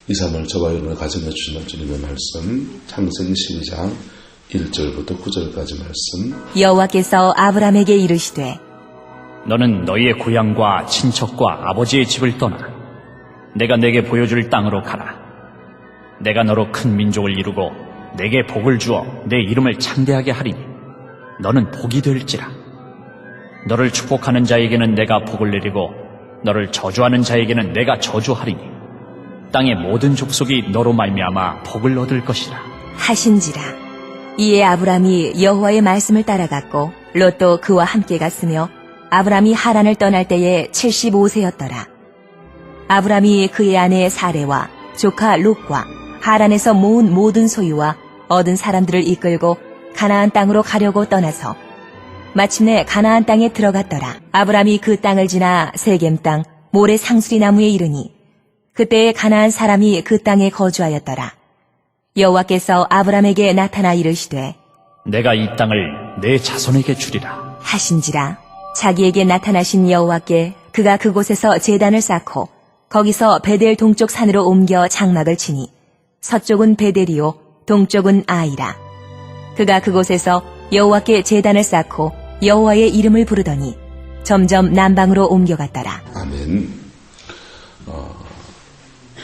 이 삶을 저와 여러분을 가정해 주시는 주님의 말씀, 창세기 12장 1절부터 9절까지 말씀. 여호와께서 아브람에게 이르시되 너는 너희의 고향과 친척과 아버지의 집을 떠나 내가 내게 보여줄 땅으로 가라. 내가 너로 큰 민족을 이루고 내게 복을 주어 내 이름을 창대하게 하리니 너는 복이 될지라. 너를 축복하는 자에게는 내가 복을 내리고 너를 저주하는 자에게는 내가 저주하리니 땅의 모든 족속이 너로 말미암아 복을 얻을 것이라 하신지라. 이에 아브람이 여호와의 말씀을 따라갔고 롯도 그와 함께 갔으며 아브람이 하란을 떠날 때에 75세였더라. 아브람이 그의 아내 사레와 조카 롯과 하란에서 모은 모든 소유와 얻은 사람들을 이끌고 가나안 땅으로 가려고 떠나서 마침내 가나안 땅에 들어갔더라. 아브람이 그 땅을 지나 세겜 땅 모레 상수리 나무에 이르니 그때에 가나안 사람이 그 땅에 거주하였더라. 여호와께서 아브람에게 나타나 이르시되 내가 이 땅을 내 자손에게 주리라 하신지라. 자기에게 나타나신 여호와께 그가 그곳에서 제단을 쌓고 거기서 베델 동쪽 산으로 옮겨 장막을 치니 서쪽은 베델이요 동쪽은 아이라. 그가 그곳에서 여호와께 제단을 쌓고 여호와의 이름을 부르더니 점점 남방으로 옮겨갔더라. 아멘.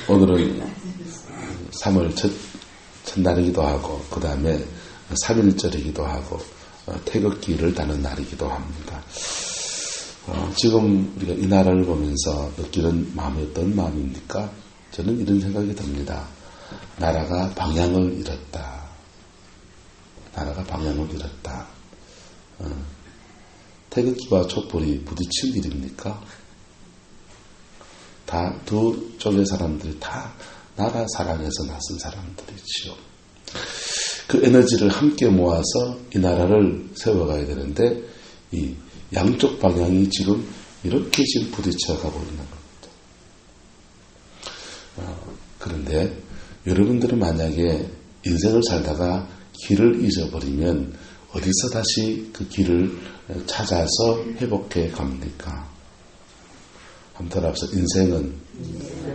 오늘은 3월 첫날이기도 하고 그 다음에 3일절이기도 하고 태극기를 다는 날이기도 합니다. 지금 우리가 이 나라를 보면서 느끼는 마음이 어떤 마음입니까? 저는 이런 생각이 듭니다. 나라가 방향을 잃었다. 나라가 방향을 잃었다. 태극기와 촛불이 부딪힌 일입니까? 다 두 쪽의 사람들이 다 나라 사랑에서 나선 사람들이지요. 그 에너지를 함께 모아서 이 나라를 세워가야 되는데 이 양쪽 방향이 지금 이렇게 지금 부딪혀가고 있는 겁니다. 그런데 여러분들은 만약에 인생을 살다가 길을 잊어버리면 어디서 다시 그 길을 찾아서 회복해 갑니까? 한번 더 앞서 인생은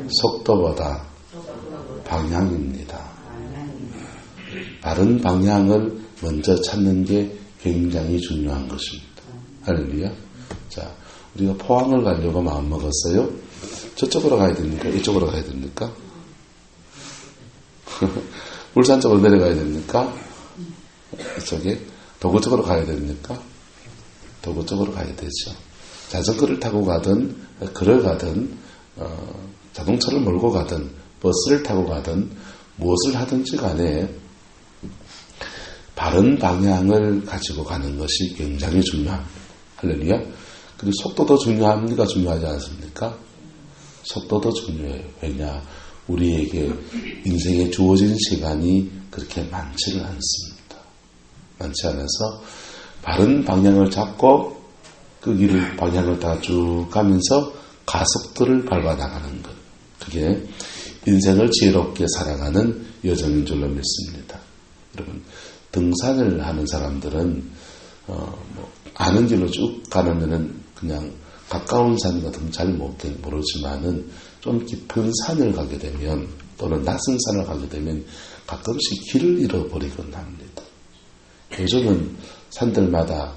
속도보다 방향입니다. 바른 방향을 먼저 찾는 게 굉장히 중요한 것입니다. 할렐루야. 자, 우리가 포항을 가려고 마음먹었어요. 저쪽으로 가야 됩니까? 이쪽으로 가야 됩니까? 울산 쪽으로 내려가야 됩니까? 이쪽에 도구 쪽으로 가야 됩니까? 도구 쪽으로 가야 되죠. 자전거를 타고 가든 걸어가든 자동차를 몰고 가든 버스를 타고 가든 무엇을 하든지 간에 바른 방향을 가지고 가는 것이 굉장히 중요합니다. 할렐루야. 그리고 속도도 중요합니까? 중요하지 않습니까? 속도도 중요해요. 왜냐? 우리에게 인생에 주어진 시간이 그렇게 많지는 않습니다. 많지 않아서 바른 방향을 잡고 그 길을 방향을 다 쭉 가면서 가속도를 밟아 나가는 것. 그게 인생을 지혜롭게 살아가는 여정인 줄로 믿습니다. 여러분, 등산을 하는 사람들은 아는 길로 쭉 가면은 그냥 가까운 산 같은 잘 모르지만은 좀 깊은 산을 가게 되면 또는 낯선 산을 가게 되면 가끔씩 길을 잃어버리곤 합니다. 요즘은 산들마다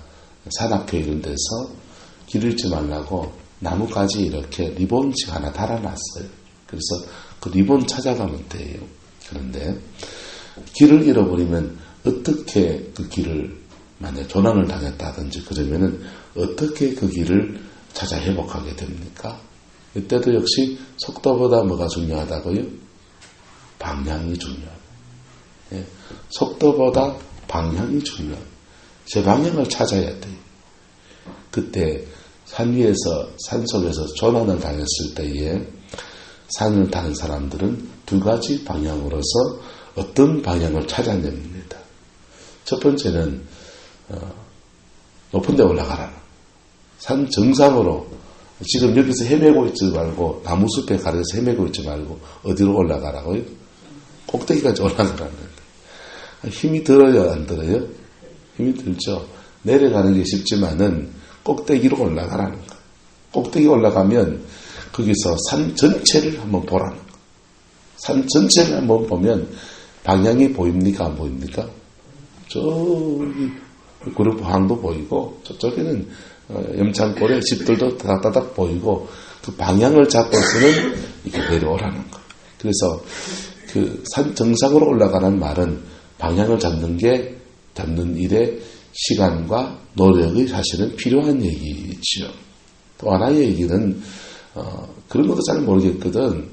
산 앞에 이런 데서 길 잃지 말라고 나무까지 이렇게 리본씩 하나 달아놨어요. 그래서 그 리본 찾아가면 돼요. 그런데 길을 잃어버리면 어떻게 그 길을 만약 조난을 당했다든지 그러면은 어떻게 그 길을 찾아 회복하게 됩니까? 이때도 역시 속도보다 뭐가 중요하다고요? 방향이 중요해요. 예, 속도보다 방향이 중요해요. 제 방향을 찾아야 돼요. 그때 산 위에서 산속에서 조난을 당했을 때에 산을 타는 사람들은 두 가지 방향으로서 어떤 방향을 찾아냅니다. 첫 번째는 높은 데 올라가라. 산 정상으로 지금 여기서 헤매고 있지 말고 나무숲에 가려서 헤매고 있지 말고 어디로 올라가라고요? 꼭대기까지 올라가라는 거예요. 힘이 들어요, 안 들어요? 힘이 들죠. 내려가는 게 쉽지만은 꼭대기로 올라가라는 거예요. 꼭대기 올라가면 거기서 산 전체를 한번 보라는 거예요. 산 전체를 한번 보면 방향이 보입니까? 안 보입니까? 저기 구룡포항도 보이고 저쪽에는 염창골에 집들도 다닥다닥 보이고 그 방향을 잡고서는 이렇게 내려오라는 거예요. 그래서 그 산 정상으로 올라가는 말은 방향을 잡는 일에 시간과 노력이 사실은 필요한 얘기지요. 또 하나의 얘기는 그런 것도 잘 모르겠거든.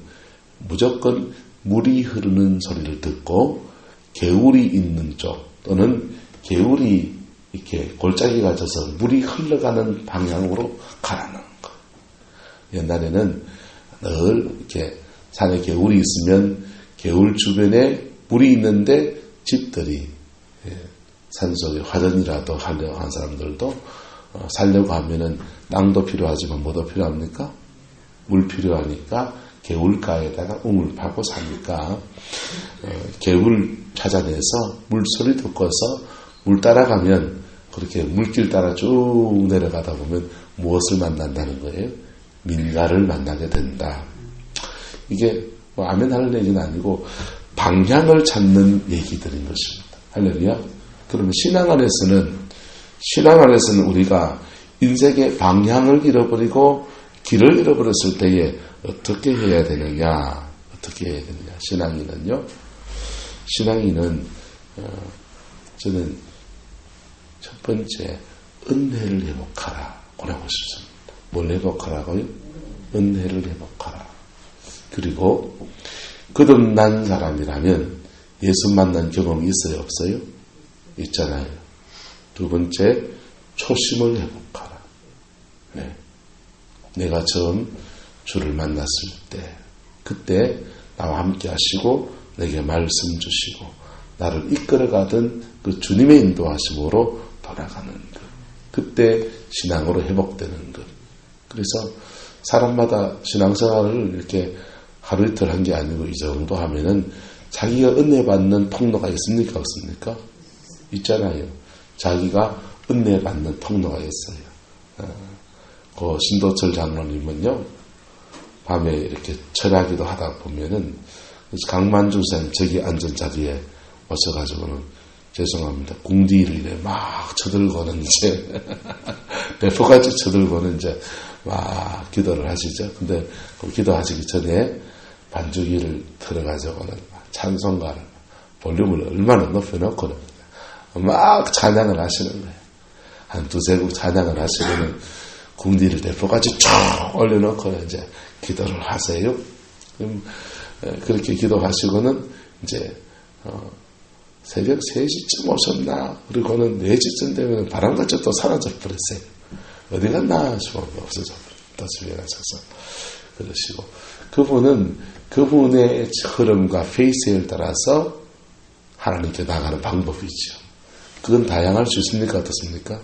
무조건 물이 흐르는 소리를 듣고 개울이 있는 쪽 또는 개울이 이렇게 골짜기가 져서 물이 흘러가는 방향으로 가라는 거. 옛날에는 늘 이렇게 산에 개울이 있으면 개울 주변에 물이 있는데 집들이 산속에 화전이라도 하려고 한 사람들도 살려고 하면은 땅도 필요하지만 뭐도 필요합니까? 물 필요하니까 개울가에다가 웅을 파고 사니까 개울 찾아내서 물소리 듣고서 물 따라가면 그렇게 물길 따라 쭉 내려가다 보면 무엇을 만난다는 거예요? 민가를 만나게 된다. 이게 뭐 아멘 하는 얘기는 아니고 방향을 찾는 얘기들인 것입니다. 할렐루야. 그러면 신앙 안에서는 우리가 인생의 방향을 잃어버리고 길을 잃어버렸을 때에 어떻게 해야 되느냐? 신앙인은 저는 첫 번째 은혜를 회복하라고 하고 싶습니다. 뭘 회복하라고요? 은혜를 회복하라. 그리고 거듭난 사람이라면 예수 만난 경험이 있어요? 없어요? 있잖아요. 두 번째, 초심을 회복하라. 네. 내가 처음 주를 만났을 때, 그때 나와 함께 하시고 내게 말씀 주시고 나를 이끌어가던 그 주님의 인도하심으로 돌아가는 것. 그때 신앙으로 회복되는 것. 그래서 사람마다 신앙생활을 이렇게 하루 이틀 한 게 아니고 이 정도 하면은 자기가 은혜 받는 통로가 있습니까? 없습니까? 있잖아요. 자기가 은혜 받는 통로가 있어요. 그 신도철 장로님은요, 밤에 이렇게 철야기도 하다 보면은 강만주 쌤 저기 앉은 자리에 오셔가지고는 죄송합니다. 궁디를 이래 막 쳐들고는 이제 대포같이 쳐들고는 이제 막 기도를 하시죠. 근데 그 기도하시기 전에 반주기를 틀어가지고는 찬송가를 볼륨을 얼마나 높여놓고는 막 찬양을 하시는 거예요. 한 두세 곡 찬양을 하시고는 궁디를 대포같이 쭉 올려놓고 이제 기도를 하세요. 그렇게 기도하시고는 이제 새벽 3시쯤 오셨나? 그리고는 4시쯤 되면 바람같이 또 사라져 버렸어요. 어디 갔나 싶으면 없어져 또 집에 가셔서 그러시고, 그분의 흐름과 페이스에 따라서 하나님께 나가는 방법이죠. 그건 다양할 수 있습니까? 어떻습니까?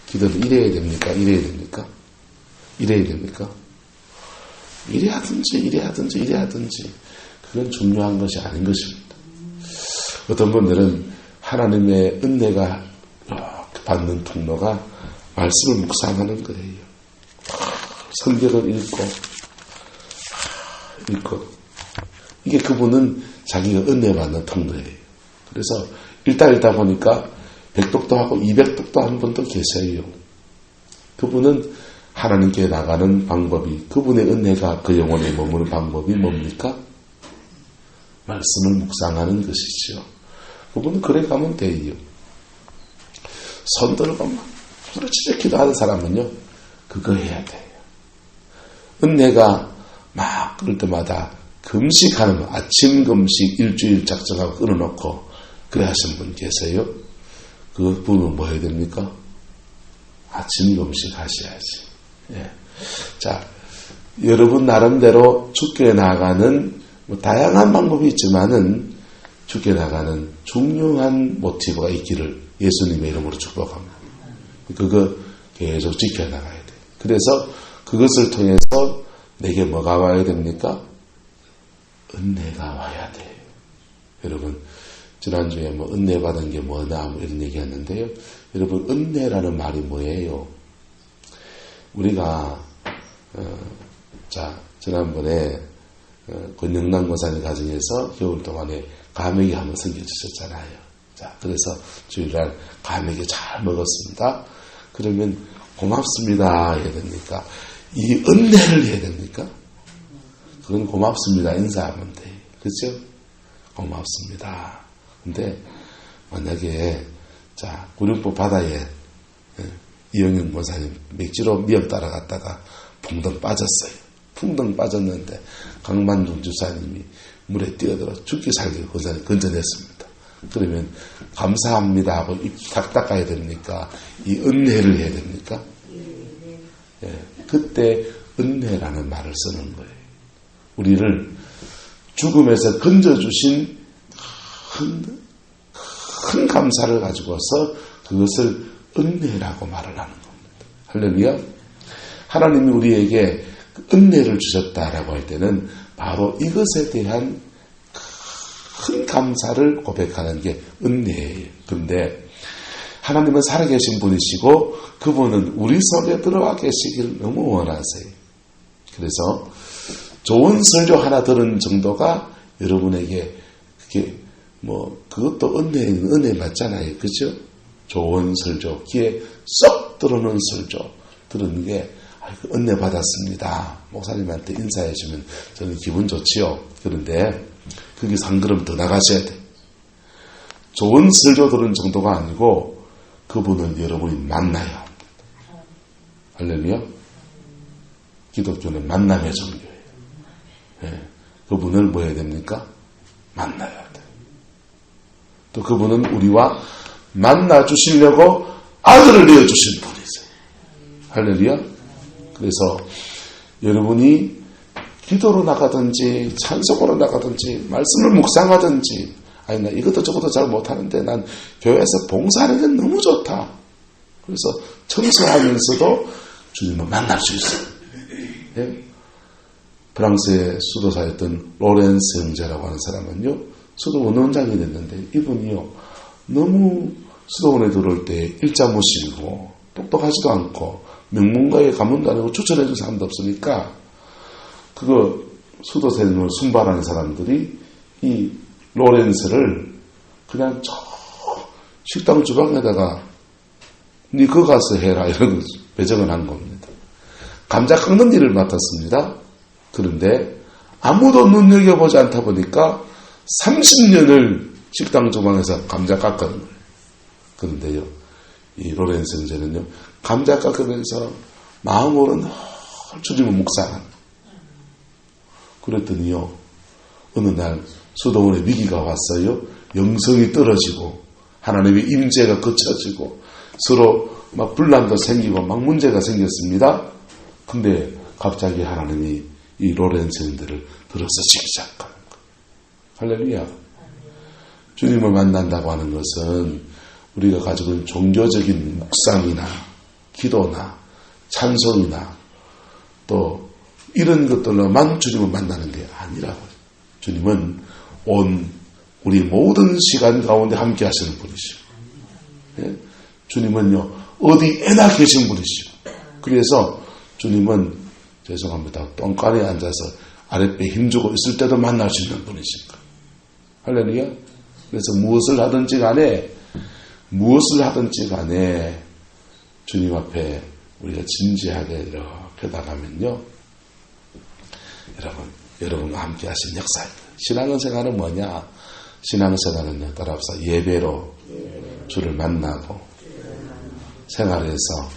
기도를 이래야 됩니까? 이래야 됩니까? 이래야 됩니까? 이래야든지 그건 중요한 것이 아닌 것입니다. 어떤 분들은 하나님의 은혜가 받는 통로가 말씀을 묵상하는 거예요. 성경을 읽고 이게 그분은 자기가 은혜 받는 통로예요. 그래서 읽다 보니까 100독도 하고 200독도 한 분도 계세요. 그분은 하나님께 나가는 방법이, 그분의 은혜가 그 영혼에 머무는 방법이 뭡니까? 말씀을 묵상하는 것이죠. 그분은 그래 가면 돼요. 손 들고 막 부르짖어 기도하는 사람은요, 그거 해야 돼요. 은혜가 막 그럴 때마다 금식하는 거, 아침 금식 일주일 작정하고 끊어놓고 그래 하신 분 계세요? 그 분은 뭐 해야 됩니까? 아침 금식 하셔야지. 예. 자, 여러분 나름대로 주께 나가는 뭐 다양한 방법이 있지만은 주께 나가는 중요한 모티브가 있기를 예수님의 이름으로 축복합니다. 그거 계속 지켜나가야 돼요. 그래서 그것을 통해서 내게 뭐가 와야 됩니까? 은혜가 와야 돼요. 여러분, 지난주에 뭐 은혜 받은 게 뭐냐 뭐 이런 얘기 했는데요. 여러분, 은혜라는 말이 뭐예요? 우리가 지난번에 권영남 권사님 가정에서 겨울 동안에 감액이 한번 생겨주셨잖아요. 자, 그래서 주일날 감액이 잘 먹었습니다. 그러면 고맙습니다 해야 됩니까? 이 은혜를 해야 됩니까? 그건 고맙습니다 인사하면 돼. 그렇죠? 고맙습니다. 근데 만약에 자 구룡포 바다에 이영윤 권사님 맥주로 미역 따라갔다가 풍덩 빠졌어요. 풍덩 빠졌는데 강만중 주사님이 물에 뛰어들어 죽기 살기 권사님 건져냈습니다. 그러면 감사합니다 하고 입 탁 닦아야 됩니까? 이 은혜를 해야 됩니까? 예, 그때 은혜라는 말을 쓰는 거예요. 우리를 죽음에서 건져주신 큰 감사를 가지고서 그것을 은혜라고 말을 하는 겁니다. 할렐루야. 하나님이 우리에게 은혜를 주셨다라고 할 때는 바로 이것에 대한 큰 감사를 고백하는 게 은혜예요. 그런데 하나님은 살아계신 분이시고 그분은 우리 속에 들어와 계시길 너무 원하세요. 그래서 좋은 설교 하나 들은 정도가 여러분에게 그게 그것도 은혜 맞잖아요. 그죠? 좋은 설교, 귀에 쏙 들어오는 설교 들은 게 은혜 받았습니다. 목사님한테 인사해 주면 저는 기분 좋지요. 그런데 거기서 한 걸음 더 나가셔야 돼. 좋은 설교 들은 정도가 아니고 그분을 여러분이 만나야 합니다. 할렐루야. 기독교는 만남의 종교예요. 예. 그분을 뭐 해야 됩니까? 만나야 돼. 또 그분은 우리와 만나 주시려고 아들을 내어 주신 분이세요. 할렐루야. 그래서 여러분이 기도로 나가든지 찬송으로 나가든지 말씀을 묵상하든지 아니 나 이것도 저것도 잘 못하는데 난 교회에서 봉사하는 게 너무 좋다. 그래서 청소하면서도 주님을 만날 수 있어요. 예? 프랑스의 수도사였던 로렌스 형제라고 하는 사람은요 수도원 원장이 됐는데 이분이요 너무 수도원에 들어올 때 일자 모시고 똑똑하지도 않고 명문가에 가문도 아니고 추천해준 사람도 없으니까 그거 수도세를 순발하는 사람들이 이 로렌스를 그냥 저 식당 주방에다가 니 그거 가서 해라 이런 배정을 한 겁니다. 감자 깎는 일을 맡았습니다. 그런데 아무도 눈여겨보지 않다 보니까 30년을 식당 주방에서 감자 깎는 거예요. 그런데요 이 로렌스 형제는요 감자 깎으면서 마음으로는 주님을 묵상한 그랬더니요 어느 날 수도원에 위기가 왔어요. 영성이 떨어지고 하나님의 임재가 거쳐지고 서로 막 분란도 생기고 막 문제가 생겼습니다. 근데 갑자기 하나님이 이 로렌스 형제를 들어서시기 시작하는 거예요. 할렐루야. 주님을 만난다고 하는 것은 우리가 가지고 있는 종교적인 묵상이나 기도나 찬송이나 또 이런 것들로만 주님을 만나는 게 아니라고요. 주님은 우리 모든 시간 가운데 함께 하시는 분이시고 예? 주님은요 어디에나 계신 분이시고 그래서 주님은 죄송합니다. 똥간에 앉아서 아랫배에 힘주고 있을 때도 만날 수 있는 분이십니다. 할렐루야. 그래서 무엇을 하든지 간에 주님 앞에 우리가 진지하게 이렇게 나가면요 여러분과 함께 하신 역사입니다. 신앙생활은 뭐냐? 신앙생활은요 따라합시다. 예배로 주를 만나고 생활에서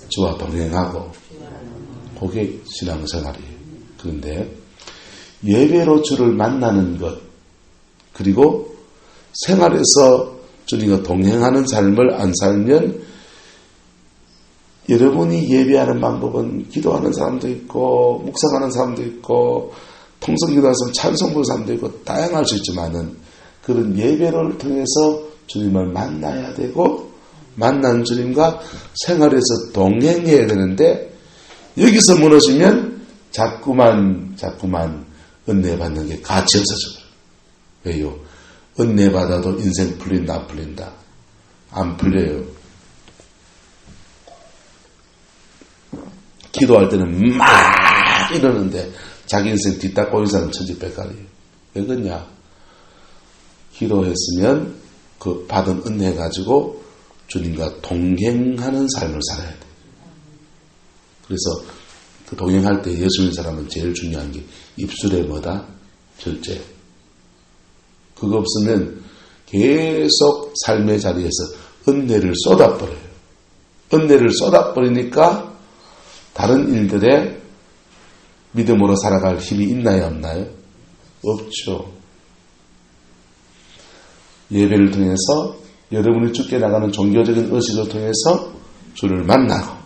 주와 동행하고 그게 신앙생활이에요. 그런데 예배로 주를 만나는 것 그리고 생활에서 주님과 동행하는 삶을 안 살면 여러분이 예배하는 방법은 기도하는 사람도 있고 묵상하는 사람도 있고 통성기도하는 사람 찬송 부르는 사람도 있고 다양할 수 있지만은 그런 예배를 통해서 주님을 만나야 되고 만난 주님과 생활에서 동행해야 되는데 여기서 무너지면 자꾸만 은혜 받는 게 가치 없어져요. 왜요? 은혜 받아도 인생 풀린다 안 풀린다? 안 풀려요. 기도할 때는 막 이러는데 자기 인생 뒤닦고 있는 사람 천지백갈이에요. 왜 그러냐? 기도했으면 그 받은 은혜 가지고 주님과 동행하는 삶을 살아야 돼. 그래서 그 동행할 때 예수 믿는 사람은 제일 중요한 게 입술에 뭐다? 절제. 그거 없으면 계속 삶의 자리에서 은혜를 쏟아버려요. 은혜를 쏟아버리니까 다른 일들에 믿음으로 살아갈 힘이 있나요, 없나요? 없죠. 예배를 통해서 여러분이 주께 나가는 종교적인 의식을 통해서 주를 만나고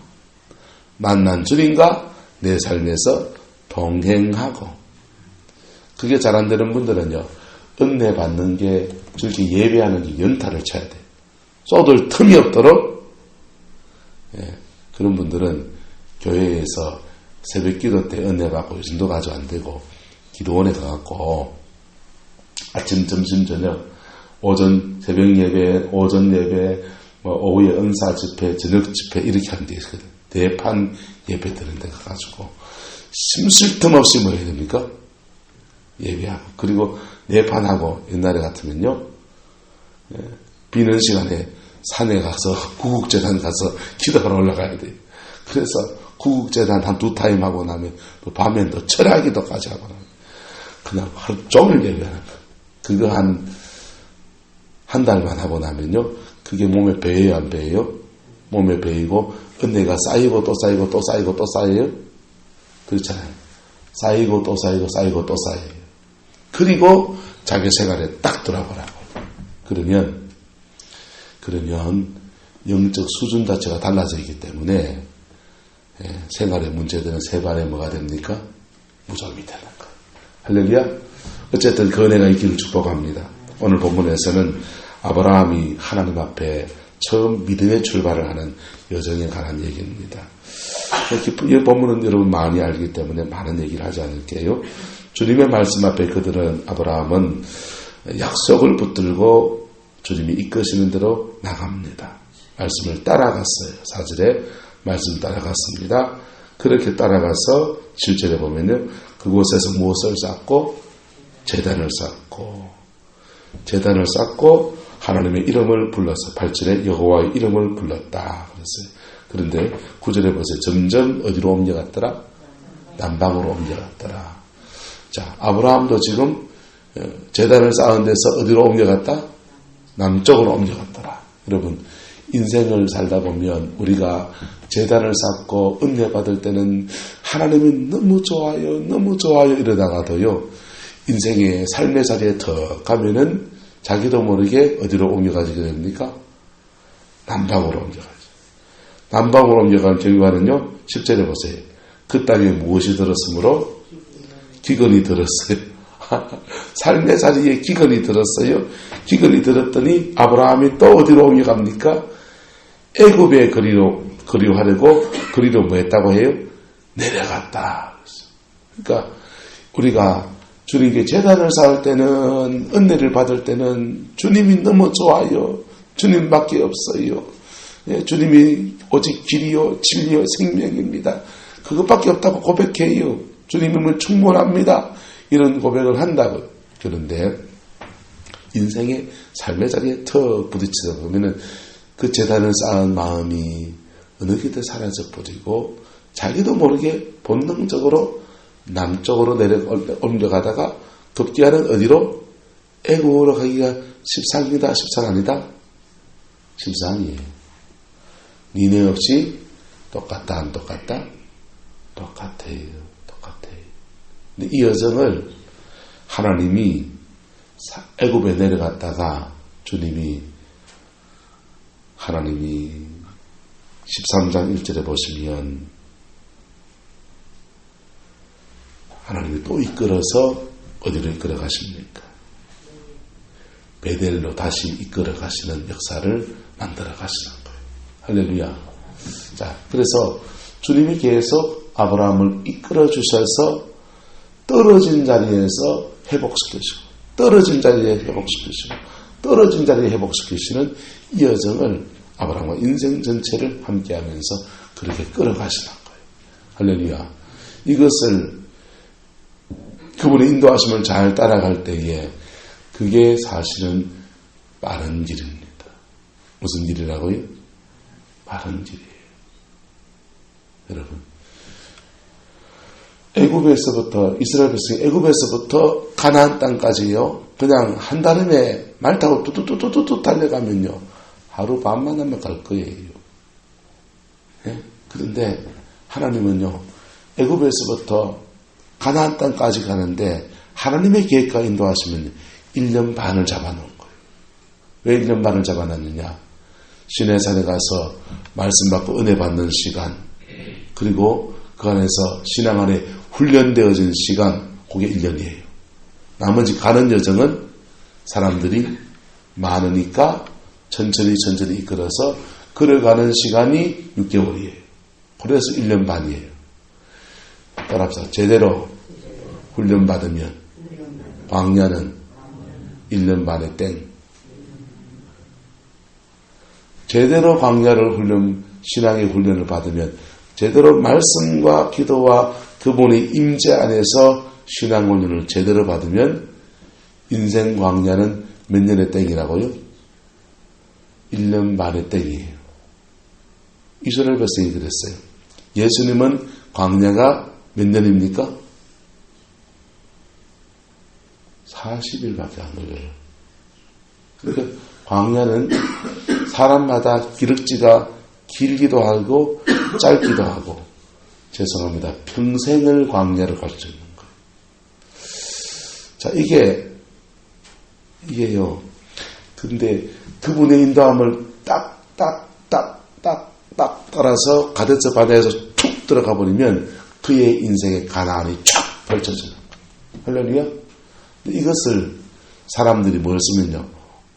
만난 주님과 내 삶에서 동행하고 그게 잘 안 되는 분들은요. 은혜 받는 게 저렇게 예배하는 게 연타를 쳐야 돼. 쏟을 틈이 없도록 그런 분들은 교회에서 새벽 기도 때 은혜 받고 요즘도 아주 안 되고 기도원에 가갖고 아침, 점심, 저녁 오전 새벽 예배, 오전 예배, 오후에 은사 집회, 저녁 집회 이렇게 하는 데 있거든. 대판 예배 드는 데 가가지고 심술 틈 없이 뭐 해야 됩니까? 예배하고 그리고 내판하고 옛날에 같으면요 비는 시간에 산에 가서 구국재단 가서 기도하러 올라가야 돼요. 그래서 구국재단 한 2타임 하고 나면 또 밤엔 또 철야기도까지 하고 나면 그냥 하루 종일 예배하는 거예요. 그거 한 달만 하고 나면요 그게 몸에 배예요 안 배예요? 몸에 배이고 은혜가 쌓이고 또 쌓이고 또 쌓이고 또 쌓여요? 그렇잖아요. 쌓이고 또 쌓이고 쌓이고 또 쌓여요. 그리고 자기 생활에 딱 돌아보라고. 그러면 영적 수준 자체가 달라져 있기 때문에 생활의 문제들은 세반에 뭐가 됩니까? 무좀이 되는 거. 할렐루야. 어쨌든 그 은혜가 있기를 축복합니다. 오늘 본문에서는 아브라함이 하나님 앞에 처음 믿음의 출발을 하는 여정에 관한 얘기입니다. 이 본문은 여러분 많이 알기 때문에 많은 얘기를 하지 않을게요. 주님의 말씀 앞에 아브라함은 약속을 붙들고 주님이 이끄시는 대로 나갑니다. 말씀을 따라갔어요. 4절에 말씀 따라갔습니다. 그렇게 따라가서 7절에 보면요. 그곳에서 무엇을 쌓고 제단을 쌓고 하나님의 이름을 불러서 8절에 여호와의 이름을 불렀다 그랬어요. 그런데 9절에 보세요. 점점 어디로 옮겨갔더라? 남방으로 옮겨갔더라. 자, 아브라함도 지금 제단을 쌓은 데서 어디로 옮겨갔다? 남쪽으로 옮겨갔더라. 여러분, 인생을 살다 보면 우리가 제단을 쌓고 은혜 받을 때는 하나님이 너무 좋아요 이러다가도요. 인생의 삶의 자리에 더 가면은 자기도 모르게 어디로 옮겨가지게 됩니까? 남방으로 옮겨가죠. 남방으로 옮겨간 결과는요. 10절에 보세요. 그 땅에 무엇이 들었으므로? 기근이 들었어요. 삶의 자리에 기근이 들었어요. 기근이 들었더니 아브라함이 또 어디로 옮겨갑니까? 애굽의 그리하려고 그리로 뭐 했다고 해요? 내려갔다. 그러니까 우리가 주님께 제단을 쌓을 때는 은혜를 받을 때는 주님이 너무 좋아요. 주님밖에 없어요. 주님이 오직 길이요 진리요 생명입니다. 그것밖에 없다고 고백해요. 주님이면 충분합니다. 이런 고백을 한다고. 그런데 인생의 삶의 자리에 턱 부딪히다 보면은 그 제단을 쌓은 마음이 어느 길에 사라져 버리고 자기도 모르게 본능적으로 남쪽으로 옮겨가다가 급기야는 어디로? 애국으로 가기가 십상이다, 십상 아니다? 십상이에요. 니네 없이 똑같다, 안 똑같다? 똑같아요. 근데 이 여정을 하나님이 애굽에 내려갔다가 하나님이 13장 1절에 보시면 하나님이 또 이끌어서 어디로 이끌어 가십니까? 베델로 다시 이끌어 가시는 역사를 만들어 가시는 거예요. 할렐루야. 자, 그래서 주님이 계속 아브라함을 이끌어 주셔서 떨어진 자리에서 회복시키시고 떨어진 자리에 회복시키시는 이 여정을 아브라함과 인생 전체를 함께하면서 그렇게 끌어가시는 거예요. 할렐루야. 이것을 그분의 인도하심을 잘 따라갈 때에 그게 사실은 빠른 길입니다. 무슨 길이라고요? 빠른 길이에요. 여러분, 애굽에서부터 이스라엘 백성이 애굽에서부터 가나안 땅까지요. 그냥 한 달음에 말 타고 뚜뚜뚜뚜뚜 달려가면요. 하루 반만 하면 갈 거예요. 예? 그런데 하나님은요. 애굽에서부터 가나안 땅까지 가는데 하나님의 계획과 인도하시면 1년 반을 잡아놓은 거예요. 왜 1년 반을 잡아놨느냐? 시내산에 가서 말씀 받고 은혜 받는 시간, 그리고 그 안에서 신앙 안에 훈련되어진 시간, 그게 1년이에요. 나머지 가는 여정은 사람들이 많으니까 천천히 이끌어서 걸어가는 시간이 6개월이에요. 그래서 1년 반이에요. 따라합시다. 제대로 훈련받으면 광야는 1년 반에 땡. 제대로 광야를 신앙의 훈련을 받으면 제대로 말씀과 기도와 그분의 임재 안에서 신앙 훈련을 제대로 받으면 인생 광야는 몇 년의 땡이라고요? 1년 반의 땡이에요. 이스라엘 백성이 그랬어요. 예수님은 광야가 몇 년입니까? 40일밖에 안 걸려요. 그러니까 광야는 사람마다 기럭지가 길기도 하고 짧기도 하고, 죄송합니다. 평생을 광야를 갈 수 있는 거예요. 자, 이게요. 근데 그분의 인도함을 딱 따라서 가데스 바다에서 툭 들어가 버리면 그의 인생의 가나안이 쫙 펼쳐져요. 할렐루야. 이것을 사람들이 뭘 쓰면요.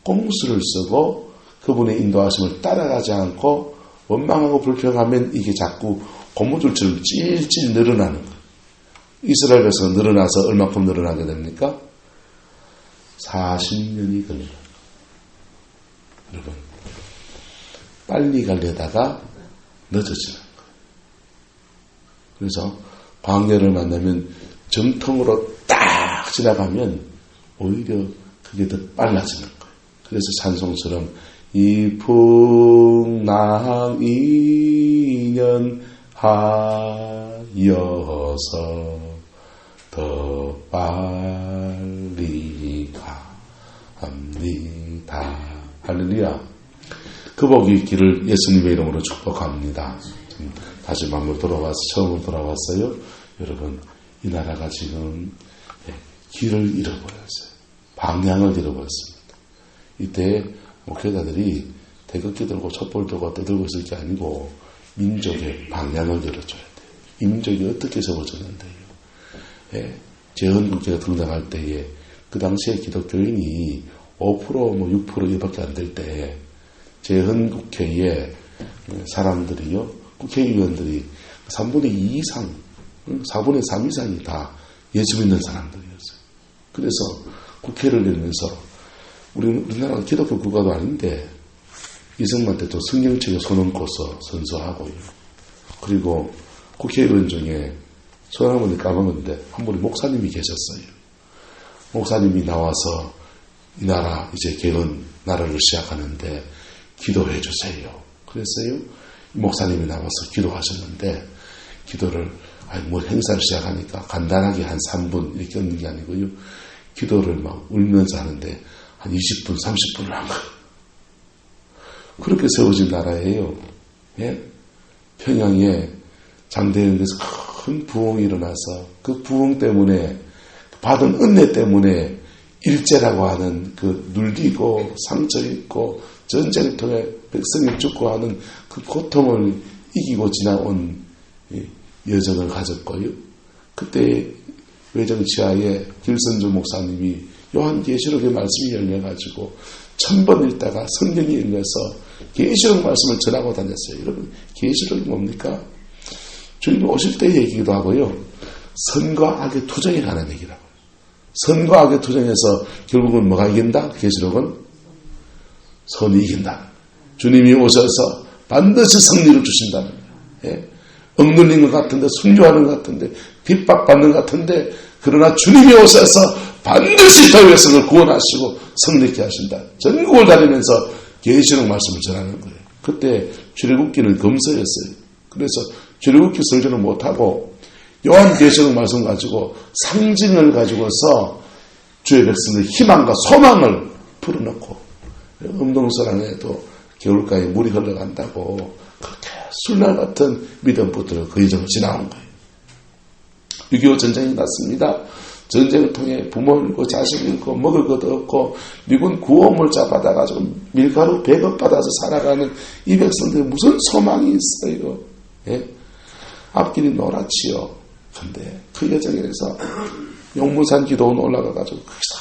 꼼수를 쓰고 그분의 인도하심을 따라가지 않고 원망하고 불평하면 이게 자꾸 고무줄처럼 찔찔 늘어나는 거예요. 이스라엘 백성은 늘어나서 얼마큼 늘어나게 됩니까? 40년이 걸려요. 여러분, 빨리 가려다가 늦어지는 거예요. 그래서 광야를 만나면 정통으로 딱 지나가면 오히려 그게 더 빨라지는 거예요. 그래서 찬송처럼 이풍랑 인연 하여서 더 빨리 갑니다. 할렐루야. 그 복이 길을 예수님의 이름으로 축복합니다. 다시 마음으로 처음으로 돌아왔어요. 여러분, 이 나라가 지금 길을 잃어버렸어요. 방향을 잃어버렸습니다. 이때 목회자들이 태극기 들고 촛불 들고 떠들고 있을 게 아니고 민족의 방향을 열어줘야 돼요. 이 민족이 어떻게 세워졌는데요. 재헌국회가 등장할 때에 그 당시에 기독교인이 5% 6% 이밖에 안 될 때 재헌국회에 사람들이요, 국회의원들이 3분의 2 이상, 4분의 3 이상이 다 예수 믿는 사람들이었어요. 그래서 국회를 열면서 우리나라가 기독교 국가도 아닌데 이승만 때도 성경책에 손 얹고서 선서하고요. 그리고 국회의원 중에 손 한 번에 까먹었는데 한 분이 목사님이 계셨어요. 목사님이 나와서 이 나라 이제 개헌 나라를 시작하는데 기도해 주세요. 그랬어요. 목사님이 나와서 기도하셨는데 기도를 행사를 시작하니까 간단하게 한 3분 이렇게 얻는 게 아니고요. 기도를 막 울면서 하는데 한 20분, 30분을 한 거예요. 그렇게 세워진 나라예요. 예? 평양에 장대현에서 큰 부흥이 일어나서 그 부흥 때문에 받은 은혜 때문에 일제라고 하는 그 눌리고 상처 입고 전쟁을 통해 백성이 죽고 하는 그 고통을 이기고 지나온 여정을 가졌고요. 그때 외정치하에 길선주 목사님이 요한계시록의 말씀이 열려가지고 1000번 읽다가 성경이 열려서 계시록 말씀을 전하고 다녔어요. 여러분, 계시록이 뭡니까? 주님이 오실 때 얘기기도 하고요. 선과 악의 투쟁에 관한 얘기라고. 선과 악의 투쟁에서 결국은 뭐가 이긴다? 계시록은 선이 이긴다. 주님이 오셔서 반드시 승리를 주신다는 거예요. 예? 억눌린 것 같은데, 순교하는 것 같은데, 핍박받는 것 같은데, 그러나 주님이 오셔서 반드시 그 백성을 구원하시고 성립케 하신다. 전국을 다니면서 계시록 말씀을 전하는 거예요. 그때 출애굽기는 검서였어요. 그래서 출애굽기 설교를 못하고 요한계시록 말씀 가지고 상징을 가지고서 주의 백성의 희망과 소망을 풀어놓고 음동설안에도 겨울가에 물이 흘러간다고 그렇게 술날 같은 믿음부터 그 이정을 지나온 거예요. 6.25 전쟁이 났습니다. 전쟁을 통해 부모 잃고 자식 잃고 먹을 것도 없고 미군 구호물 잡아다가지고 밀가루 100억 받아서 살아가는 이 백성들이 무슨 소망이 있어요. 예? 앞길이 노랗지요. 근데 그 여정에서 용문산 기도원 올라가가지고 거기서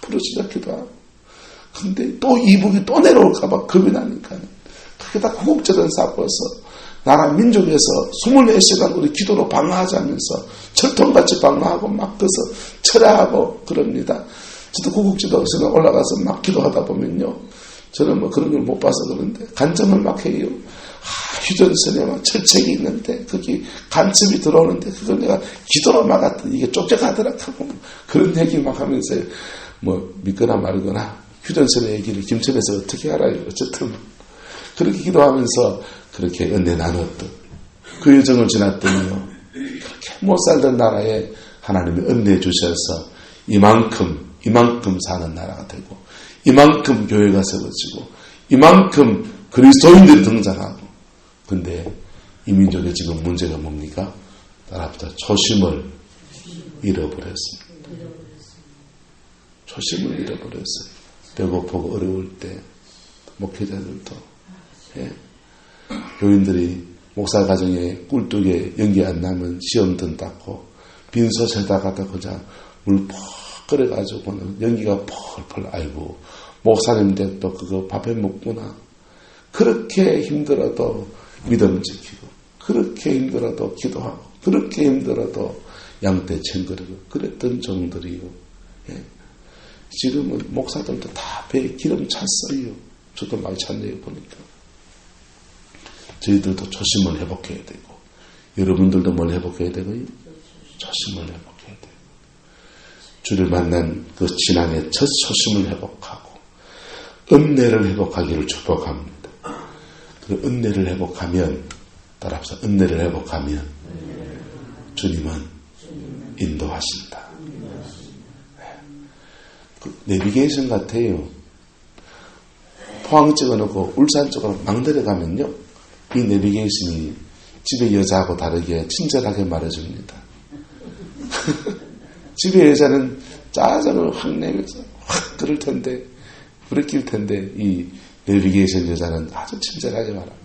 부르짖어 기도하고 근데 또 이북이 또 내려올까봐 겁이 나니까 그게 다 구국재단 쌓고서 나라 민족에서 24시간 우리 기도로 방어하자면서 철통같이 방어하고 막 그래서 철야하고 그럽니다. 저도 구국지도에서 올라가서 막 기도하다 보면요. 저는 뭐 그런 걸 못 봐서 그런데 간증을 막 해요. 휴전선에 막 철책이 있는데 거기 간첩이 들어오는데 그걸 내가 기도로 막았더니 이게 쫓겨가더라 하고 그런 얘기 막 하면서 뭐 믿거나 말거나 휴전선의 얘기를 김천에서 어떻게 알아요. 어쨌든 그렇게 기도하면서 그렇게 은혜 나눴던 그 여정을 지났더니요. 그렇게 못 살던 나라에 하나님이 은혜 주셔서 이만큼 사는 나라가 되고 이만큼 교회가 세워지고 이만큼 그리스도인들이 등장하고 근데 이 민족의 지금 문제가 뭡니까? 따라합시다. 초심을 잃어버렸습니다. 초심을 잃어버렸어요. 배고프고 어려울 때 목회자들도 예. 교인들이 목사 가정에 꿀뚝에 연기 안 나면 시험등 닦고 빈소에다가다 그냥 물 퍽 끓여가지고는 연기가 펄펄 아이고 목사님들 또 그거 밥해 먹구나. 그렇게 힘들어도 믿음 지키고 그렇게 힘들어도 기도하고 그렇게 힘들어도 양떼 챙거리고 그랬던 종들이요. 예. 지금은 목사들도 다 배에 기름 찼어요. 저도 많이 찼네요 보니까. 저희들도 초심을 회복해야 되고 여러분들도 뭘 회복해야 되고요? 초심을 회복해야 되고 주를 만난 그 지난해 첫 초심을 회복하고 은혜를 회복하기를 축복합니다. 그 은혜를 회복하면 따라합시다. 은혜를 회복하면 주님은 인도하신다. 그 내비게이션 같아요. 포항 찍어놓고 울산 쪽으로 막 내려가면요. 이 내비게이션이 집의 여자하고 다르게 친절하게 말해줍니다. 집의 여자는 짜증을 확 내면서 확 그럴 텐데 부르낄 텐데 이 내비게이션 여자는 아주 친절하게 말합니다.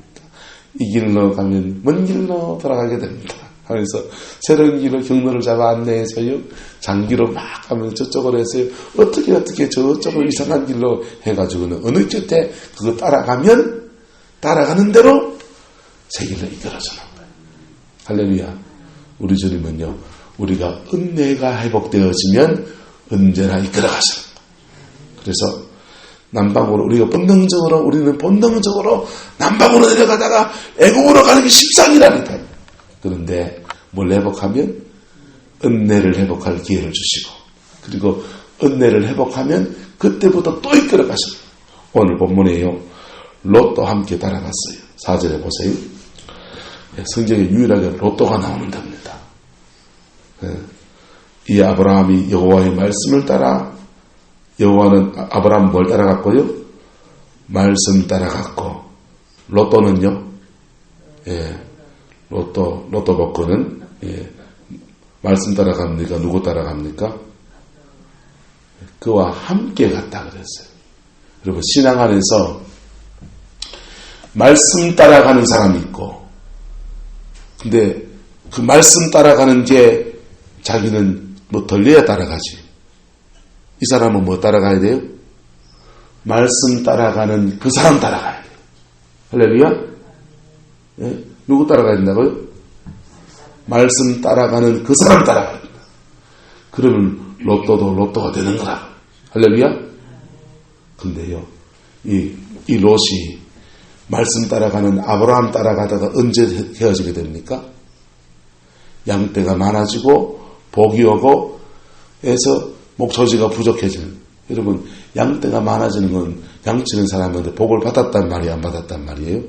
이 길로 가면 먼 길로 돌아가게 됩니다. 하면서 새로운 길로 경로를 잡아 안내해서요. 장기로 막 가면 저쪽으로 해서요. 어떻게 저쪽으로 이상한 길로 해가지고는 어느 끝에 그거 따라가면 따라가는 대로 새 길로 이끌어주는 거예요. 할렐루야. 우리 주님은요. 우리가 은혜가 회복되어지면 언제나 이끌어가시는 거예요. 그래서 남방으로 우리는 본능적으로 남방으로 내려가다가 애국으로 가는 게 십상이라니까. 그런데 뭘 회복하면 은혜를 회복할 기회를 주시고 그리고 은혜를 회복하면 그때부터 또 이끌어 가시고 오늘 본문에요. 롯도 함께 따라갔어요. 4절에 보세요. 성경에 유일하게 롯도가 나오는 겁니다. 이 아브라함이 여호와의 말씀을 따라 여호와는 아브라함 뭘 따라갔고요? 말씀 따라갔고 롯도는요. 롯도 복권은 말씀 따라갑니까? 누구 따라갑니까? 그와 함께 갔다 그랬어요. 여러분 신앙 안에서 말씀 따라가는 사람이 있고 근데 그 말씀 따라가는 게 자기는 뭐 덜려야 따라가지. 이 사람은 뭐 따라가야 돼요? 말씀 따라가는 그 사람 따라가야 돼요. 할렐루야? 예? 누구 따라가야 된다고요? 말씀 따라가는 그 사람 따라가야 된다. 그러면 롯도가 되는 거라. 할렐루야? 근데요, 이 롯이 말씀 따라가는 아브라함 따라가다가 언제 헤어지게 됩니까? 양떼가 많아지고 복이 오고 해서 목초지가 부족해지는 거예요. 여러분 양떼가 많아지는 건 양치는 사람한테 복을 받았단 말이에요? 안 받았단 말이에요?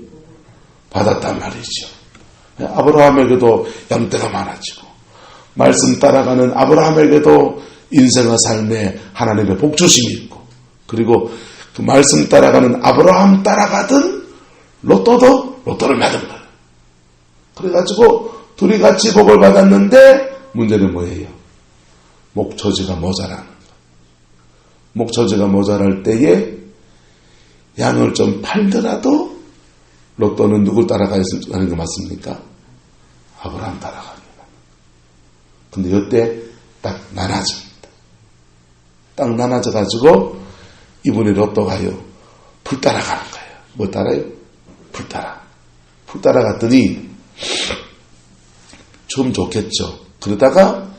받았단 말이죠. 아브라함에게도 양떼가 많아지고 말씀 따라가는 아브라함에게도 인생의 삶에 하나님의 복주심이 있고 그리고 그 말씀 따라가는 아브라함 따라가던 로또도 로또를 맞은 거예요. 그래가지고 둘이 같이 복을 받았는데 문제는 뭐예요? 목초지가 모자라는 거예요. 목초지가 모자랄 때에 양을 좀 팔더라도 로또는 누굴 따라가는 거 맞습니까? 아브라함 따라갑니다. 근데 이때 딱 나눠집니다. 딱 나눠져가지고 이분이 로또 가요. 풀 따라가는 거예요. 뭐 따라요? 풀 따라. 풀 따라갔더니 좀 좋겠죠. 그러다가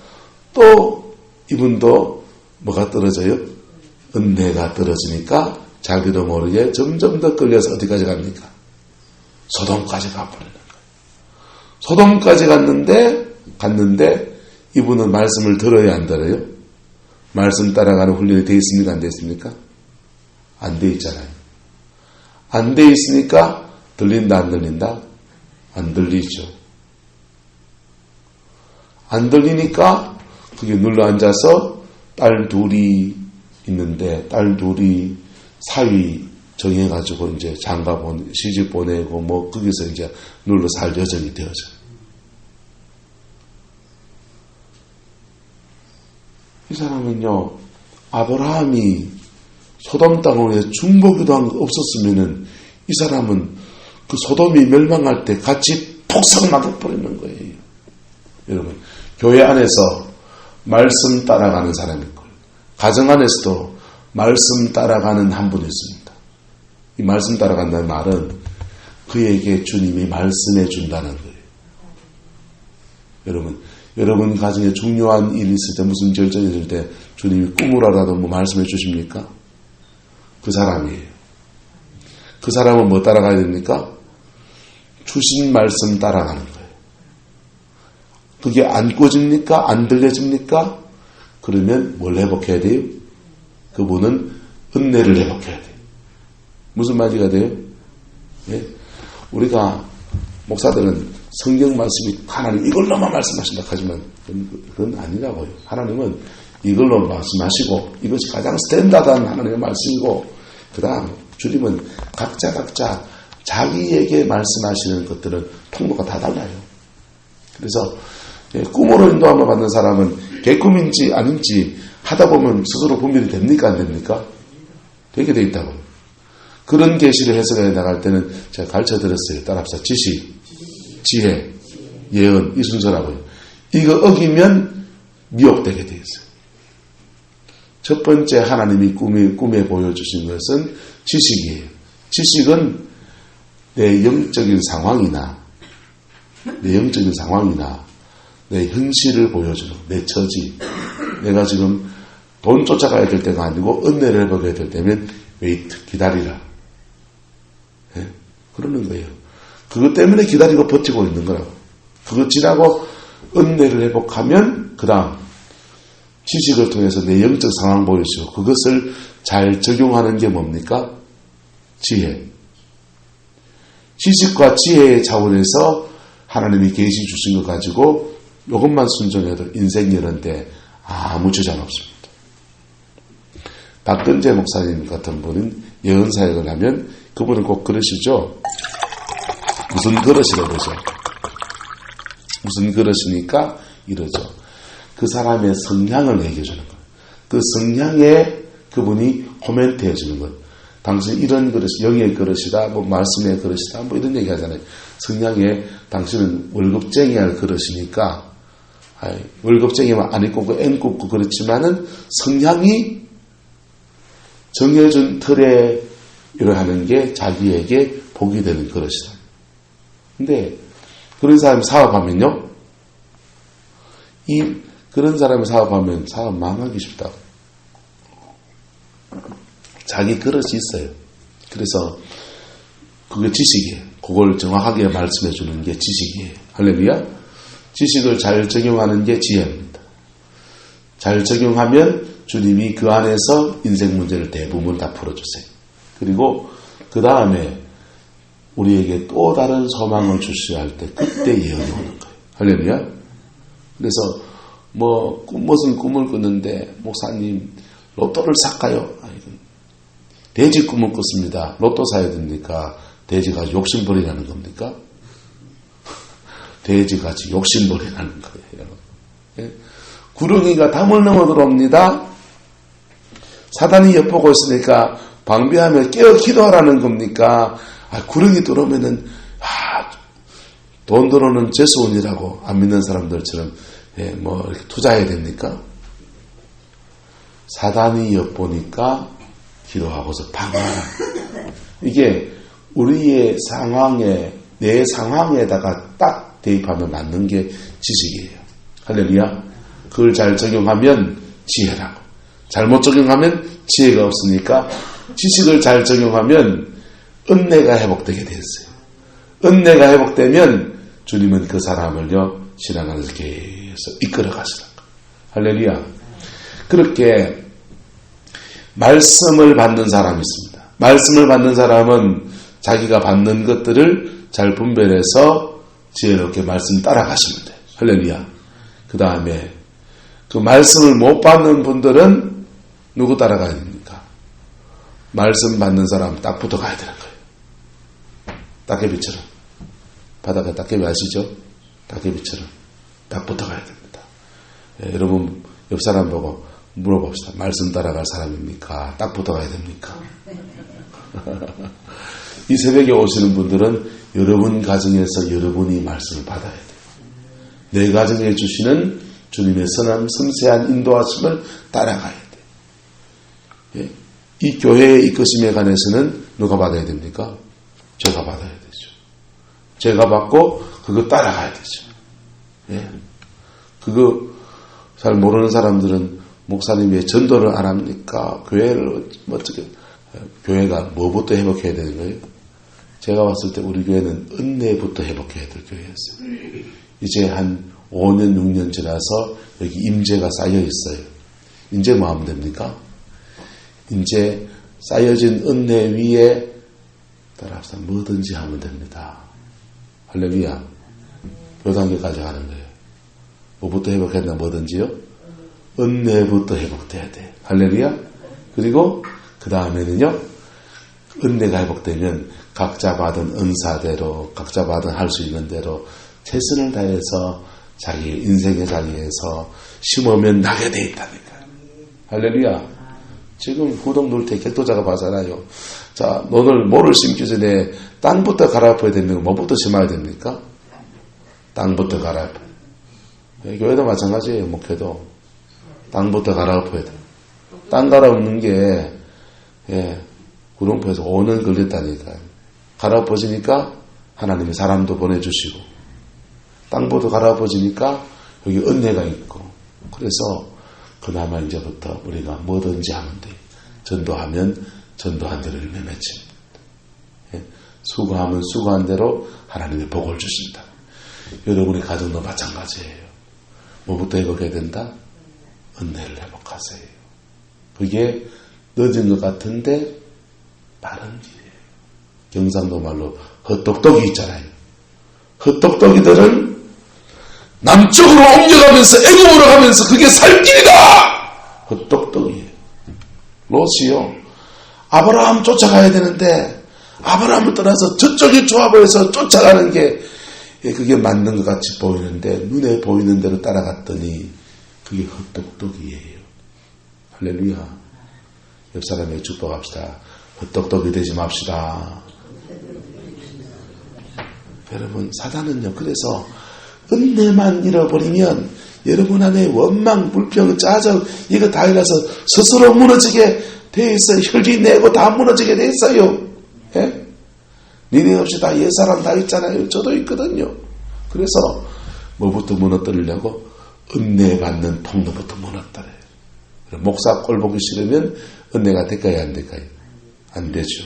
또 이분도 뭐가 떨어져요? 은혜가 떨어지니까 자기도 모르게 점점 더 끌려서 어디까지 갑니까? 소돔까지 가버리는 거예요. 소돔까지 갔는데 이분은 말씀을 들어야 안 들어요? 말씀 따라가는 훈련이 되어 있습니까? 안 되어 있습니까? 안 되어 있잖아요. 안 되어 있으니까 들린다 안 들린다? 안 들리죠. 안 들리니까 그게 눌러 앉아서 딸 둘이 있는데 딸 둘이 사위 정해가지고 이제 장가 시집 보내고 뭐 거기서 이제 눌러 살 여정이 되어져. 이 사람은요 아브라함이 소돔 땅에 중보기도 한 거 없었으면은 이 사람은 그 소돔이 멸망할 때 같이 폭삭 막아버리는 거예요. 여러분 교회 안에서 말씀 따라가는 사람이 있고 가정 안에서도 말씀 따라가는 한 분이 있습니다. 이 말씀 따라간다는 말은 그에게 주님이 말씀해 준다는 거예요. 여러분 가정에 중요한 일이 있을 때 무슨 결정이 있을 때 주님이 꿈으로라도 뭐 말씀해 주십니까? 그 사람이에요. 그 사람은 뭐 따라가야 됩니까? 주신 말씀 따라가는 거예요. 그게 안 꽂집니까? 안 들려집니까? 그러면 뭘 회복해야 돼요? 그분은 은혜를 회복해야 돼요. 무슨 말이가 돼요? 예? 우리가 목사들은 성경 말씀이 하나님 이걸로만 말씀하신다 하지만 그건 아니라고요. 하나님은 이걸로 말씀하시고 이것이 가장 스탠다드한 하나님의 말씀이고 그 다음 주님은 각자 자기에게 말씀하시는 것들은 통로가 다 달라요. 그래서 꿈으로 인도함을 받는 사람은 개꿈인지 아닌지 하다 보면 스스로 분별이 됩니까 안 됩니까? 되게 돼 있다고요. 그런 계시를 해석해 나갈 때는 제가 가르쳐드렸어요. 따라합시다. 지식, 지혜, 예언 이 순서라고요. 이거 어기면 미혹되게 돼 있어요. 첫 번째 하나님이 꿈에 보여주신 것은 지식이에요. 지식은 내 영적인 상황이나 내 현실을 보여주는 내 처지. 내가 지금 돈 쫓아가야 될 때가 아니고 은혜를 회복해야 될 때면 웨이트 기다리라. 네? 그러는 거예요. 그것 때문에 기다리고 버티고 있는 거라고. 그것 지나고 은혜를 회복하면 그 다음 지식을 통해서 내 영적 상황 보여주고 그것을 잘 적용하는 게 뭡니까? 지혜. 지식과 지혜의 차원에서 하나님이 계시 주신 것 가지고 이것만 순종해도 인생 여는데 아무 주장 없습니다. 박근재 목사님 같은 분은 예언 사역을 하면 그분은 꼭 그러시죠. 무슨 그릇이라고 그러죠. 무슨 그릇이니까 이러죠. 그 사람의 성향을 얘기해 주는 거예요. 그 성향에 그분이 코멘트 해주는 거예요. 당신 이런 그릇이 영의 그릇이다, 뭐 말씀의 그릇이다, 뭐 이런 얘기 하잖아요. 성향에 당신은 월급쟁이 할 그릇이니까, 월급쟁이만 안 입고 앵 굽고 그렇지만은 성향이 정해준 틀에 이러하는 게 자기에게 복이 되는 그릇이다. 근데 그런 사람이 사업하면요, 그런 사람이 사업하면 사업 망하기 쉽다고. 자기 그릇이 있어요. 그래서 그게 지식이에요. 그걸 정확하게 말씀해 주는 게 지식이에요. 할렐루야. 지식을 잘 적용하는 게 지혜입니다. 잘 적용하면 주님이 그 안에서 인생 문제를 대부분 다 풀어주세요. 그리고 그 다음에 우리에게 또 다른 소망을 주셔야 할 때 그때 예언이 오는 거예요. 할렐루야. 그래서 무슨 꿈을 꾸는데 목사님 로또를 살까요? 돼지 꿈을 꿨습니다. 로또 사야 됩니까? 돼지가 욕심벌이라는 겁니까? 돼지같이 욕심벌이라는 거예요. 예? 구렁이가 담을 넘어 들어옵니다. 사단이 엿보고 있으니까 방비하며 깨어 기도하라는 겁니까? 구렁이 들어오면은 돈 들어오는 재수원이라고 안 믿는 사람들처럼 이렇게 투자해야 됩니까? 사단이 엿보니까 기도하고서 방어하라. 이게 우리의 상황에, 내 상황에다가 딱 대입하면 맞는 게 지식이에요. 할렐루야. 그걸 잘 적용하면 지혜라고. 잘못 적용하면 지혜가 없으니까 지식을 잘 적용하면 은혜가 회복되게 됐어요. 은혜가 회복되면 주님은 그 사람을요, 신앙 안에서 계속 이끌어 가시는 거예요. 할렐루야. 그렇게 말씀을 받는 사람이 있습니다. 말씀을 받는 사람은 자기가 받는 것들을 잘 분별해서 지혜롭게 말씀 따라가시면 돼요. 할렐루야. 그 다음에 그 말씀을 못 받는 분들은 누구 따라가야 됩니까? 말씀 받는 사람 딱 붙어 가야 되는 거예요. 따개비처럼. 바닥에 따개비 아시죠? 따개비처럼 딱 붙어 가야 됩니다. 여러분 옆 사람 보고 물어봅시다. 말씀 따라갈 사람입니까? 딱 붙어 가야 됩니까? 이 새벽에 오시는 분들은 여러분 가정에서 여러분이 말씀을 받아야 돼요. 내 가정에 주시는 주님의 선한 섬세한 인도하심을 따라가야 돼요. 이 교회의 이끄심에 관해서는 누가 받아야 됩니까? 제가 받아야 되죠. 제가 받고 그거 따라가야 되죠. 그거 잘 모르는 사람들은 목사님 왜 전도를 안 합니까? 교회를 어떻게, 교회가 뭐부터 회복해야 되는 거예요? 제가 봤을 때 우리 교회는 은혜부터 회복해야 될 교회였어요. 이제 한 5년, 6년 지나서 여기 임재가 쌓여 있어요. 이제 뭐 하면 됩니까? 이제 쌓여진 은혜 위에 따라서 뭐든지 하면 됩니다. 할렐루야. 교단계까지 가는 거예요. 뭐부터 회복했나 뭐든지요? 은혜부터 회복돼야 돼. 할렐루야. 그리고 그 다음에는요, 은혜가 회복되면 각자 받은 은사대로, 각자 받은 할 수 있는 대로 최선을 다해서 자기 인생의 자리에서 심으면 나게 돼 있다니까요. 할렐루야. 지금 후동 놀 때 객도자가 봐잖아요. 자, 너는 뭐를 심기 전에 땅부터 갈아엎어야 됩니까? 뭐부터 심어야 됩니까? 땅부터 갈아엎어야 돼요. 교회도 마찬가지예요. 목회도. 땅부터 갈아엎어야 돼요. 땅 갈아엎는 게 구룡포에서 5년 걸렸다니까요. 갈아엎어지니까 하나님이 사람도 보내주시고 땅부터 갈아엎어지니까 여기 은혜가 있고 그래서 그나마 이제부터 우리가 뭐든지 하면 돼요. 전도하면 전도한 대로 열매 맺힙니다. 수고하면 수고한 대로 하나님의 복을 주신다. 여러분의 가정도 마찬가지예요. 뭐부터 회복해야 된다? 은혜를 회복하세요. 그게 늦은 것 같은데 빠른 길이에요. 경상도 말로 헛똑똑이 있잖아요. 헛똑똑이들은 남쪽으로 옮겨가면서 애굽으로 가면서 그게 살 길이다. 헛똑똑이에요. 롯이요. 아브라함 쫓아가야 되는데 아브라함을 떠나서 저쪽이 좋아 보여서 쫓아가는 게 그게 맞는 것 같이 보이는데 눈에 보이는 대로 따라갔더니 그게 헛똑똑이에요. 할렐루야. 옆 사람에게 축복합시다. 헛똑똑이 되지 맙시다. 여러분 사단은요. 그래서 은혜만 잃어버리면 여러분 안에 원망, 불평, 짜증 이거 다 일어서 스스로 무너지게 돼 있어요. 혈기 내고 다 무너지게 돼 있어요. 예? 니네 없이 다 옛사람 다 있잖아요. 저도 있거든요. 그래서 뭐부터 무너뜨리려고? 은혜 받는 통로부터 무너뜨려요. 목사 꼴 보기 싫으면 은혜가 될까요? 안 될까요? 안 되죠.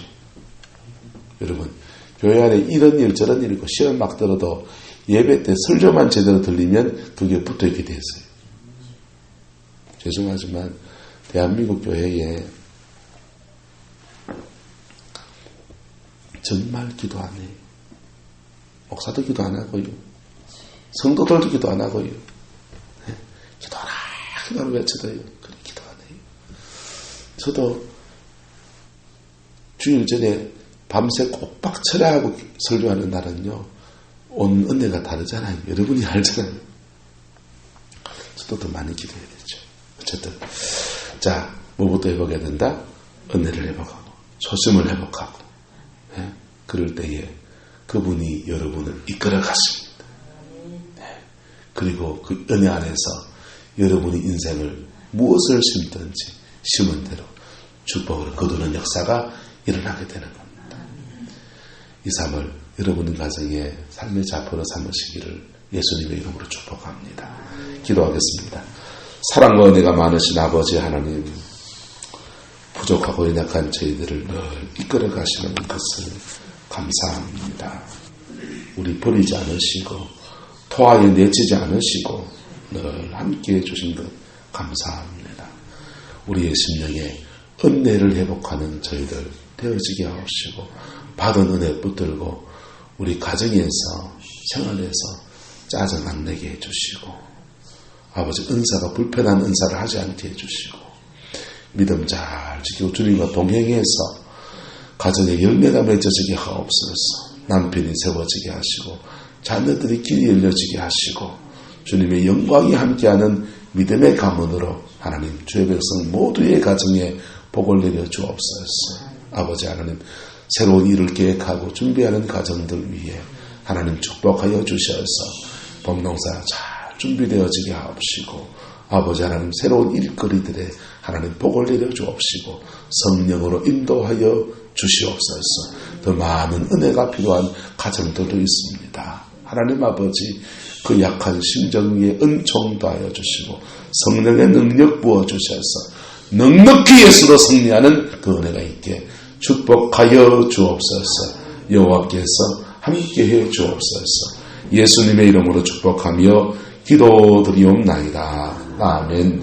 여러분 교회 안에 이런 일 저런 일 있고 시험 막 들어도 예배 때 설교만 제대로 들리면 그게 붙어있게 돼 있어요. 죄송하지만 대한민국 교회에 정말 기도 안 해요. 목사도 기도 안 하고요. 성도들도 기도 안 하고요. 네? 기도하라, 기도하라 외쳐도요. 그래, 기도 안 해요. 저도 주일 전에 밤새 꼭박 철야하고 설교하는 날은요, 온 은혜가 다르잖아요. 여러분이 알잖아요. 저도 더 많이 기도해야 되죠. 어쨌든. 자, 뭐부터 회복해야 된다? 은혜를 회복하고, 초심을 회복하고, 네? 그럴 때에 그분이 여러분을 이끌어 가십니다. 네. 그리고 그 은혜 안에서 여러분이 인생을 무엇을 심든지 심은 대로 축복을 거두는 역사가 일어나게 되는 겁니다. 이 삶을 여러분의 가정에 삶의 자포로 삼으시기를 예수님의 이름으로 축복합니다. 기도하겠습니다. 사랑과 은혜가 많으신 아버지 하나님, 부족하고 연약한 저희들을 늘 이끌어 가시는 것을 감사합니다. 우리 버리지 않으시고 토하에 내치지 않으시고 늘 함께해 주신 것 감사합니다. 우리의 심령에 은혜를 회복하는 저희들 되어지게 하옵시고, 받은 은혜 붙들고 우리 가정에서 생활에서 짜증 안 내게 해주시고, 아버지 은사가 불편한 은사를 하지 않게 해주시고, 믿음 잘 지키고 주님과 동행해서 가정에 열매가 맺어지게 하옵소서. 남편이 세워지게 하시고 자녀들이 길이 열려지게 하시고 주님의 영광이 함께하는 믿음의 가문으로 하나님 주의 백성 모두의 가정에 복을 내려 주옵소서. 아버지 하나님, 새로운 일을 계획하고 준비하는 가정들 위해 하나님 축복하여 주셔서 범농사 잘 준비되어지게 하옵시고, 아버지 하나님 새로운 일거리들에 하나님 복을 내려 주옵시고 성령으로 인도하여 주시옵소서. 더 많은 은혜가 필요한 가정들도 있습니다. 하나님 아버지, 그 약한 심정 위에 은총 더하여 주시고 성령의 능력 부어주셔서 넉넉히 예수로 승리하는 그 은혜가 있게 축복하여 주옵소서. 여호와께서 함께해 주옵소서. 예수님의 이름으로 축복하며 기도드리옵나이다. 아멘.